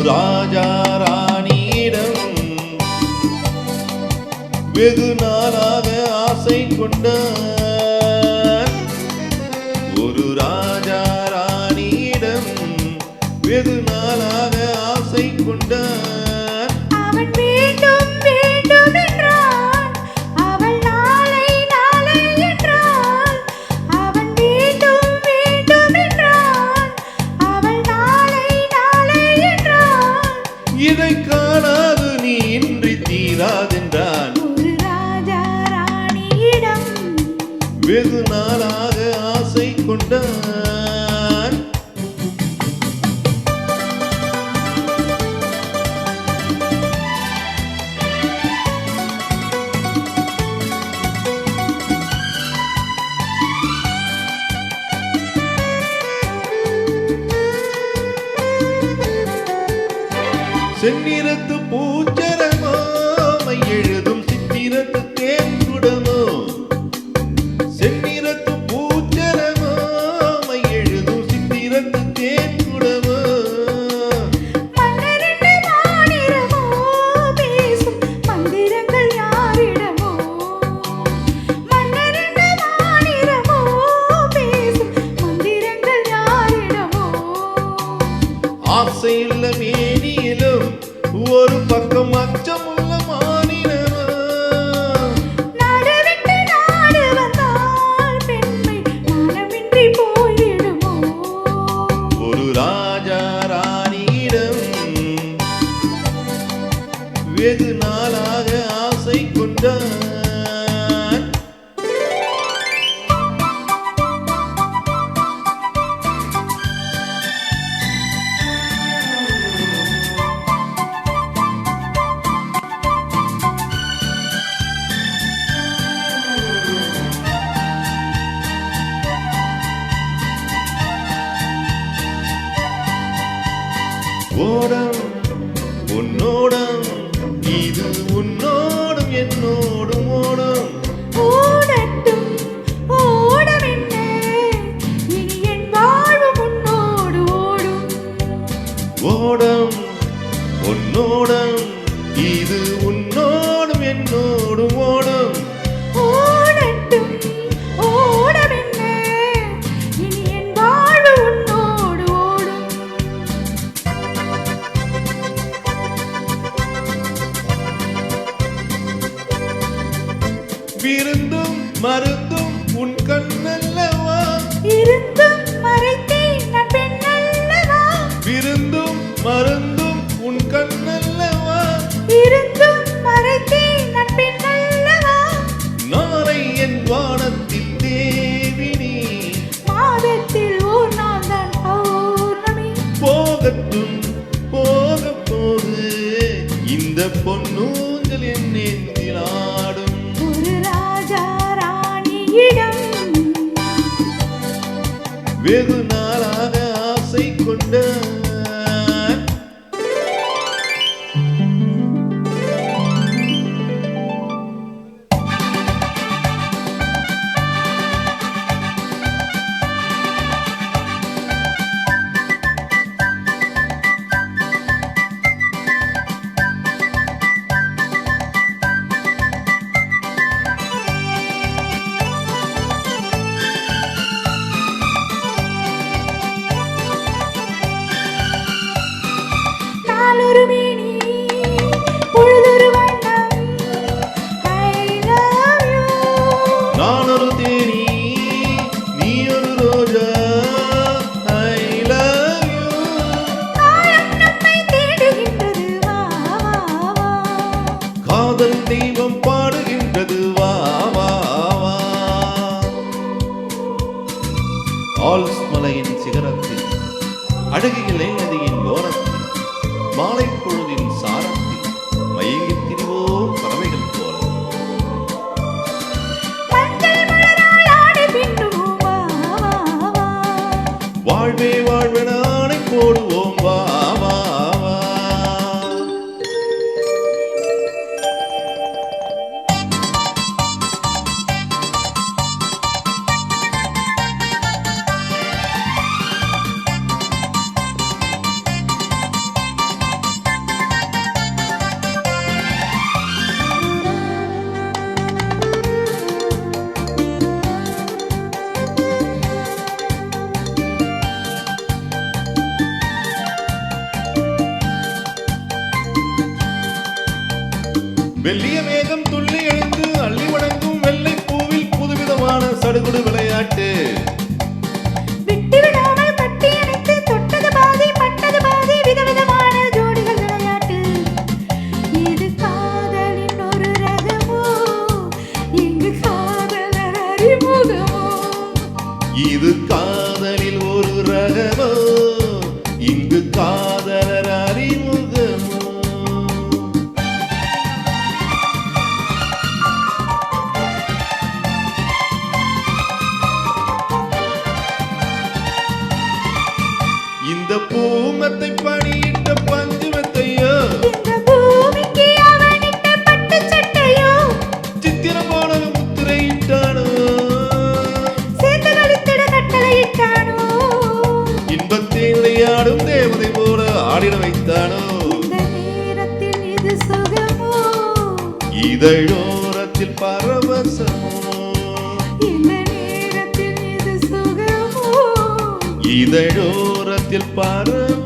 ராஜா ராணியிடம் வெகு நாளாக ஆசை கொண்டான். ஒரு ராஜா ராணியிடம் வெகு நாளாக ஆசை கொண்டான். அவன் வேண்டும் வேண்டும் என்றான், அவள் நாளை நாளை என்றாள். அவன் வேண்டும் வேண்டும் என்றான், அவள் நாளை நாளை என்றாள். இதை காணாது நீ இன்றி தீராதென்றான். ஒரு ராஜா ராணியிடம் வெகு நாளாக ஆசை கொண்டான். செந்நிறத்து பூச்சரமோ மை எழுதும் சித்திரத்து தேன்குடமோ. செந்நிறத்து பூச்சரமோ மை எழுதும் சித்திரத்து தேன்குடமோ. மன்னரின் மாநிறமோ பேசும் மந்திரங்கள் யாரிடமோ. மன்னரின் மாநிறமோ பேசும் மந்திரங்கள் யாரிடமோ. ஆசையுள்ள மேனியிலும் ஒரு பக்கம் அச்சமுள்ள மானிடமோ. நாடு விட்டு நாடு வந்தால் பெண்மை நாணமின்றி போய்விடுமோ. ஒரு ராஜா ராணியிடம் வெகு நாளாக ஆசை கொண்டான். ஓடம் உன்னோடம் இது உன்னோடும் என்னோடும் ஓடும். ஓடட்டும் ஓடமென்ன, இனி என் வாழ்வு முன்னோடு ஓடும். ஓடம் உன்னோடம் இது உன்னோடும் என்னோடும் ஓடும். ஓடட்டும் ஓடமென்ன, இனி என் வாழ்வு உன்னோடு ஓடும். விருந்தும் மருந்தும் உன் கண்ணல்லவா. இருந்தும் மறைத்தேன் நான் பெண்ணல்லவா. விருந்தும் மருந்தும் உன் கண்ணல்லவா. இருந்தும் மறைத்தேன் நான் பெண்ணல்லவா. நாளை என் வானத்தில் தேவினி. மாதத்தில் ஓர் நாள் தான் பௌர்ணமி. போகட்டும் போக போது இந்த பொன்னூஞ்சல் என் நெஞ்சில் ஆடும். ஒரு ராஜா ராணியிடம் வெகு நாளாக ஆசை கொண்டான். நாளொரு மேனி பொழுதொரு வண்ணம். I love you. நான் ஒரு தேனி நீ ஒரு ரோஜா. I love you. காலம் நம்மை தேடுகின்றது வா வா வா. காதல் தெய்வம் பாடுகின்றது வா வா வா. ஆல்ஸ் மலையின் சிகரத்தில் அழகிய நதியின் ஓரத்தில் மாலை பொழுதின் சாரத்தில் மயங்கித் திரிவோம் பறவைகள் போல. மஞ்சள் மலரால் ஆடை பின்னுவோம் வா வா வா. வாழ்வே வாழ்வென ஆணை போடுவோம் வா வா வா. வெள்ளிய மேகம் துள்ளி எழுந்து அள்ளி வணங்கும் வெள்ளை பூவில் புதுவிதமான சடுகுடு விளையாட்டு. விட்டு விடாமல் கட்டி அணைத்து தொட்டது பாதி பட்டது பாதி விதவிதமான ஜோடிகள் விளையாட்டு. இது காதலின் ஒரு ரகமோ, இங்கு காதலர் அறிமுகமோ. இது காதலில் ஒரு ரகமோ, இங்கு காதலர் அறிமுகமோ. இந்த பூமத்தை பணியிட்ட பஞ்சுமெத்தையோ, இந்த பூமிக்கு அவனிட்ட பட்டுச் சட்டையோ, சித்திரம் போல முத்திரையிட்டானோ, சேர்ந்து கழித்திட கட்டளையிட்டானோ, இன்பத்தில் விளையாடும் தேவதை போல ஆடிட வைத்தானோ. இந்த நேரத்தில் இது சுகமோ, இதழோரத்தில் பரவசமோ, இந்த நேரத்தில் இது சுகமோ. இதழோரத்தில் பரவசமோ.